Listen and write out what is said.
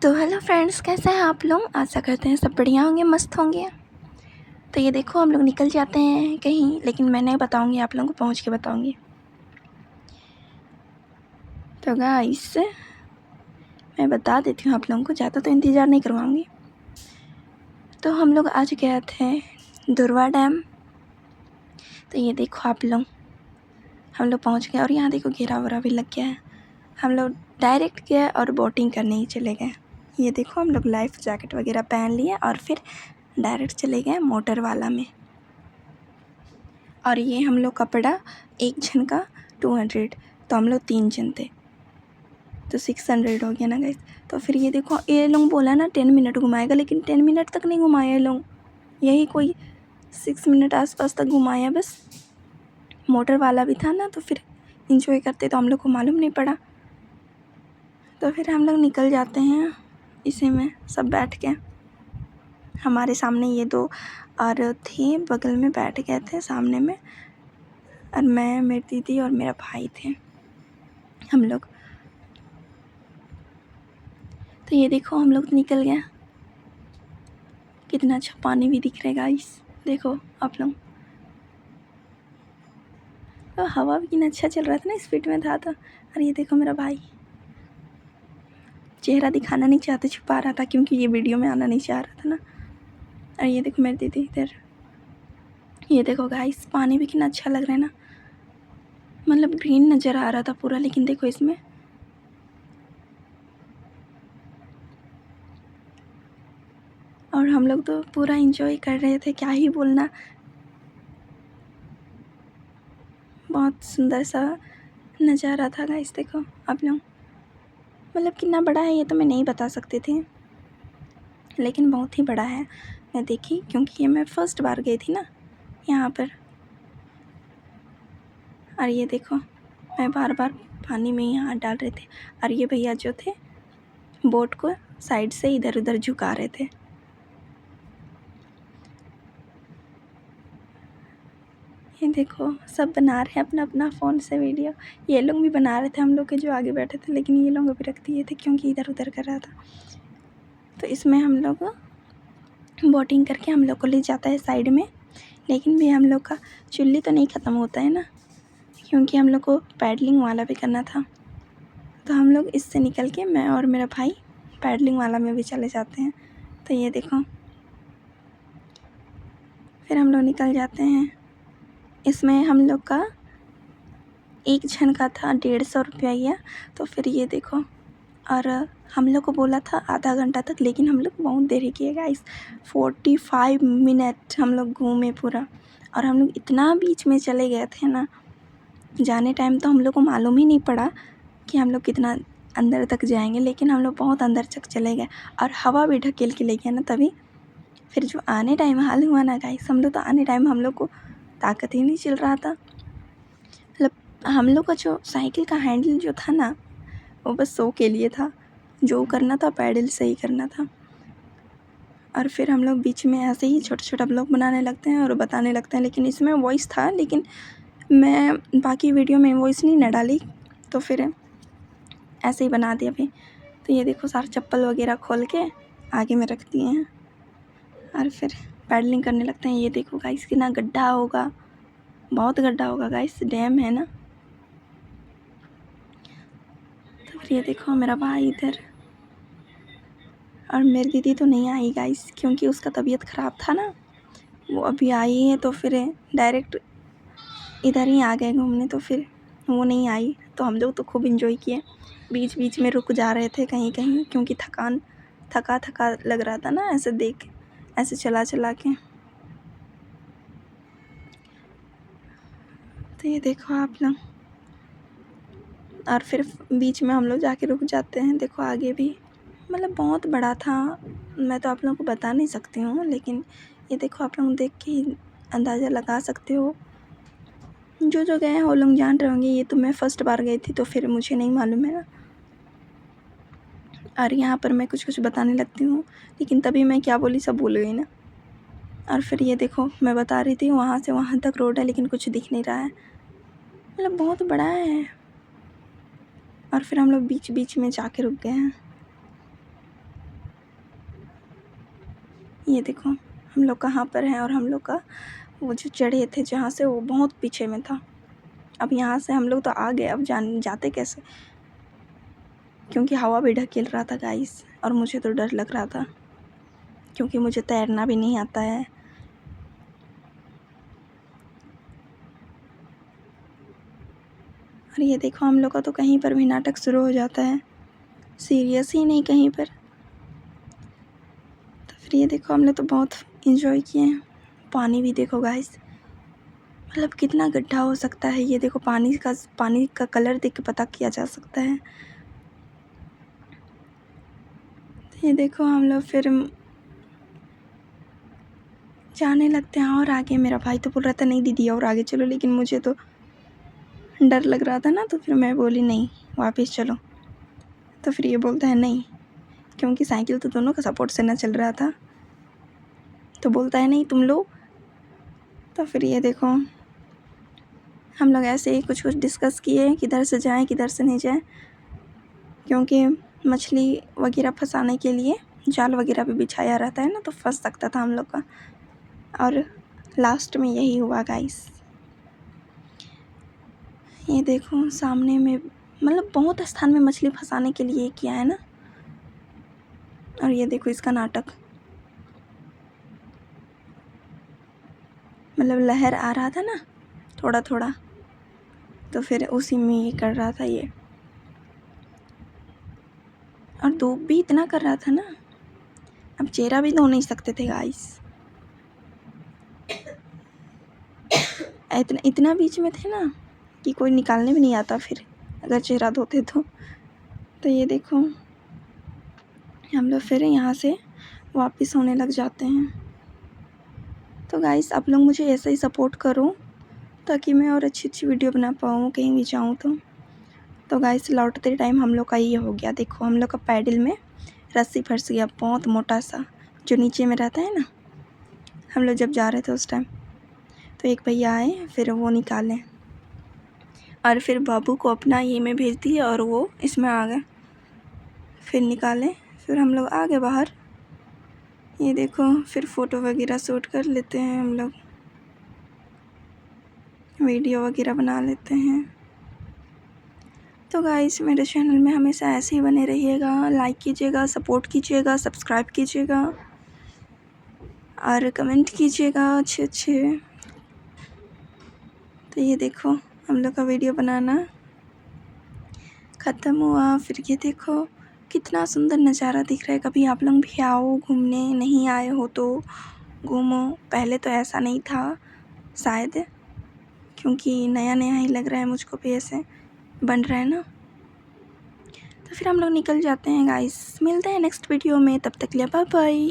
तो hello friends, कैसे हैं आप लोग। आशा करते हैं सब बढ़िया होंगे, मस्त होंगे। तो ये देखो हम लोग निकल जाते हैं कहीं, लेकिन मैं नहीं बताऊंगी, आप लोगों को पहुंच के बताऊंगी। तो गाइस मैं बता देती हूँ आप लोगों को, ज़्यादा तो इंतज़ार नहीं करवाऊंगी। तो हम लोग आज गए थे दुर्वा डैम। तो ये देखो आप लोग, हम लोग पहुँच गए और यहाँ देखो घेरा वरा भी लग गया है। हम लोग डायरेक्ट गए और बोटिंग करने ही चले गए। ये देखो हम लोग लाइफ जैकेट वगैरह पहन लिए और फिर डायरेक्ट चले गए मोटर वाला में। और ये हम लोग का पड़ा एक जन का 200, तो हम लोग 3 जन थे तो 600 हो गया ना गाइस। तो फिर ये देखो ये लोग बोला ना 10 मिनट घुमाएगा, लेकिन 10 मिनट तक नहीं घुमाया ये लोग, यही कोई 6 मिनट आसपास तक घुमाया बस। मोटर वाला भी था ना, तो फिर इंजॉय करते तो हम लोग को मालूम नहीं पड़ा। तो फिर हम लोग निकल जाते हैं इसी में सब बैठ के। हमारे सामने ये 2 और थे, बगल में बैठ गए थे सामने में, और मैं, मेरी दीदी और मेरा भाई थे हम लोग। तो ये देखो हम लोग निकल गए। कितना अच्छा पानी भी दिख रहा है गाइस, देखो आप लोग। तो हवा भी कितना अच्छा चल रहा था ना, स्पीड में था तो। और ये देखो मेरा भाई, चेहरा दिखाना नहीं चाहते, छुपा रहा था क्योंकि ये वीडियो में आना नहीं चाह रहा था ना। और ये देखो मेरी दीदी इधर। ये देखो गाइस पानी भी कितना अच्छा लग रहा है ना, मतलब ग्रीन नज़र आ रहा था पूरा। लेकिन देखो इसमें और हम लोग तो पूरा एंजॉय कर रहे थे, क्या ही बोलना। बहुत सुंदर सा नज़ारा था गाइस, देखो आप लोग। मतलब कितना बड़ा है ये तो मैं नहीं बता सकती थी, लेकिन बहुत ही बड़ा है। मैं देखी क्योंकि ये मैं फ़र्स्ट बार गई थी ना यहाँ पर। और ये देखो मैं बार बार पानी में ही हाथ डाल रहे थे, और ये भैया जो थे बोट को साइड से इधर उधर झुका रहे थे। ये देखो सब बना रहे हैं अपना अपना फ़ोन से वीडियो। ये लोग भी बना रहे थे, हम लोग के जो आगे बैठे थे, लेकिन ये लोग अभी रख दिए थे क्योंकि इधर उधर कर रहा था। तो इसमें हम लोग बोटिंग करके हम लोग को ले जाता है साइड में, लेकिन भी हम लोग का चुल्ली तो नहीं ख़त्म होता है ना, क्योंकि हम लोग को पैडलिंग वाला भी करना था। तो हम लोग इससे निकल के, मैं और मेरा भाई पैडलिंग वाला में भी चले जाते हैं। तो ये देखो फिर हम लोग निकल जाते हैं। इसमें हम लोग का एक जन का था 150 रुपया। तो फिर ये देखो, और हम लोग को बोला था आधा घंटा तक, लेकिन हम लोग बहुत देरी किए गाइस। 45 मिनट हम लोग घूमे पूरा। और हम लोग इतना बीच में चले गए थे ना, जाने टाइम तो हम लोग को मालूम ही नहीं पड़ा कि हम लोग कितना अंदर तक जाएंगे, लेकिन हम लोग बहुत अंदर तक चले गए और हवा भी ढकेल के ले गया ना तभी। फिर जो आने टाइम हाल हुआ ना गाइस, हम लोग तो आने टाइम हम लोग को ताकत ही नहीं चल रहा था। मतलब हम लोग का जो साइकिल का हैंडल जो था ना, वो बस शो के लिए था, जो करना था पैडल से ही करना था। और फिर हम लोग बीच में ऐसे ही छोटा छोटा ब्लॉग बनाने लगते हैं और बताने लगते हैं, लेकिन इसमें वॉइस था, लेकिन मैं बाकी वीडियो में वॉइस नहीं न डाली, तो फिर ऐसे ही बना दिया अभी। तो ये देखो सारे चप्पल वगैरह खोल के आगे में रख दिए हैं और फिर पैडलिंग करने लगते हैं। ये देखो गाइस कितना गड्ढा होगा, बहुत गड्ढा होगा गाइस, डैम है ना। तो फिर ये देखो मेरा भाई इधर, और मेरी दीदी तो नहीं आई गाइस क्योंकि उसका तबीयत ख़राब था ना, वो अभी आई है। तो फिर डायरेक्ट इधर ही आ गए घूमने, तो फिर वो नहीं आई। तो हम लोग तो खूब इन्जॉय किए, बीच बीच में रुक जा रहे थे कहीं कहीं, क्योंकि थका थका लग रहा था ना, ऐसे देख ऐसे चला चला के। तो ये देखो आप लोग, और फिर बीच में हम लोग जाके रुक जाते हैं। देखो आगे भी मतलब बहुत बड़ा था, मैं तो आप लोगों को बता नहीं सकती हूँ, लेकिन ये देखो आप लोग देख के ही अंदाज़ा लगा सकते हो। जो जो गए हैं वो लोग जान रहे होंगे, ये तो मैं फ़र्स्ट बार गई थी तो फिर मुझे नहीं मालूम है ना। और यहाँ पर मैं कुछ कुछ बताने लगती हूँ, लेकिन तभी मैं क्या बोली सब भूल गई ना। और फिर ये देखो मैं बता रही थी वहाँ से वहाँ तक रोड है, लेकिन कुछ दिख नहीं रहा है, मतलब बहुत बड़ा है। और फिर हम लोग बीच बीच में जाके रुक गए हैं। ये देखो हम लोग कहाँ पर हैं, और हम लोग का वो जो चढ़े थे जहाँ से, वो बहुत पीछे में था। अब यहाँ से हम लोग तो आ गए, अब जाते कैसे, क्योंकि हवा भी ढकेल रहा था गाइस, और मुझे तो डर लग रहा था क्योंकि मुझे तैरना भी नहीं आता है। और ये देखो हम लोग का तो कहीं पर भी नाटक शुरू हो जाता है, सीरियस ही नहीं कहीं पर। तो फिर ये देखो हम लोग तो बहुत इन्जॉय किए हैं। पानी भी देखो गाइस, मतलब कितना गड्ढा हो सकता है। ये देखो पानी का कलर देख के पता किया जा सकता है। तो ये देखो हम लोग फिर जाने लगते हैं और आगे। मेरा भाई तो बोल रहा था नहीं दीदी और आगे चलो, लेकिन मुझे तो डर लग रहा था ना, तो फिर मैं बोली नहीं वापस चलो। तो फिर ये बोलता है नहीं, क्योंकि साइकिल तो दोनों का सपोर्ट से ना चल रहा था, तो बोलता है नहीं तुम लो। तो फिर ये देखो हम लोग ऐसे ही कुछ डिस्कस किए किधर से जाएं किधर से नहीं जाएं, क्योंकि मछली वगैरह फंसाने के लिए जाल वगैरह भी बिछाया रहता है ना, तो फंस सकता था हम लोग का। और लास्ट में यही हुआ गाइस। ये देखो सामने में, मतलब बहुत स्थान में मछली फंसाने के लिए किया है ना। और ये देखो इसका नाटक, मतलब लहर आ रहा था ना थोड़ा थोड़ा, तो फिर उसी में ये कर रहा था ये। और धूप भी इतना कर रहा था ना, अब चेहरा भी धो नहीं सकते थे गाइस, इतना बीच में थे ना कि कोई निकालने भी नहीं आता फिर अगर चेहरा धोते तो ये देखो हम लोग फिर यहाँ से वापस होने लग जाते हैं। तो गाइस आप लोग मुझे ऐसे ही सपोर्ट करो ताकि मैं और अच्छी वीडियो बना पाऊँ कहीं भी जाऊँ तो गाइस लौटते टाइम हम लोग का ये हो गया। देखो हम लोग का पैडल में रस्सी फंस गया, बहुत मोटा सा, जो नीचे में रहता है ना। हम लोग जब जा रहे थे उस टाइम तो एक भैया आए, फिर वो निकाले और फिर बाबू को अपना ये में भेज दिए और वो इसमें आ गए। फिर निकाले, फिर हम लोग आ गए बाहर। ये देखो फिर फ़ोटो वगैरह शूट कर लेते हैं हम लोग, वीडियो वगैरह बना लेते हैं। तो गाइस मेरे चैनल में हमेशा ऐसे ही बने रहिएगा, लाइक कीजिएगा, सपोर्ट कीजिएगा, सब्सक्राइब कीजिएगा और कमेंट कीजिएगा अच्छे। तो ये देखो हम लोग का वीडियो बनाना ख़त्म हुआ। फिर ये देखो कितना सुंदर नज़ारा दिख रहा है। कभी आप लोग भी आओ घूमने, नहीं आए हो तो घूमो। पहले तो ऐसा नहीं था शायद, क्योंकि नया ही लग रहा है मुझको भी, ऐसे बन रहा है ना। तो फिर हम लोग निकल जाते हैं गाइस, मिलते हैं नेक्स्ट वीडियो में, तब तक के लिए बाय बाय।